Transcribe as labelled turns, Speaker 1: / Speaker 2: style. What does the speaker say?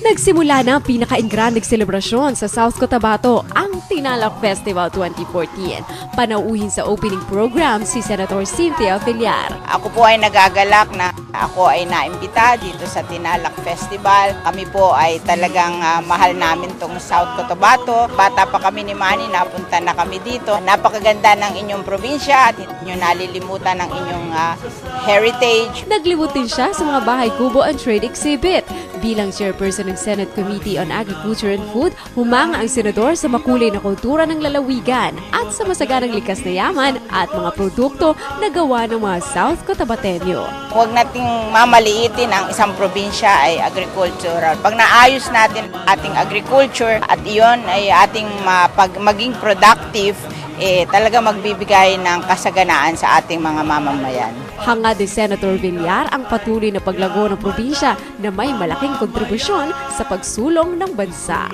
Speaker 1: Nagsimula na ang pinaka-engranding selebrasyon sa South Cotabato, ang Tinalak Festival 2014. Panauhin sa opening program si Senator Cynthia Villar.
Speaker 2: Ako po ay nagagalak na ako ay naimbita dito sa Tinalak Festival. Kami po ay talagang mahal namin tong South Cotabato. Bata pa kami ni Manny, napunta na kami dito. Napakaganda ng inyong probinsya at hindi nyo nalilimutan ng inyong heritage.
Speaker 1: Nagliwot din siya sa mga bahay kubo and trade exhibit. Bilang chairperson ng Senate Committee on Agriculture and Food, humanga ang senador sa makulay na kultura ng lalawigan at sa masaganang likas na yaman at mga produkto na gawa ng mga South Cotabateño.
Speaker 2: Huwag nating mamaliitin ang isang probinsya ay agricultural. Pag naayos natin ating agriculture at iyon ay ating maging productive, talaga magbibigay ng kasaganaan sa ating mga mamamayan.
Speaker 1: Hangad ni Senator Villar ang patuloy na paglago ng probinsya na may malaking kontribusyon sa pagsulong ng bansa.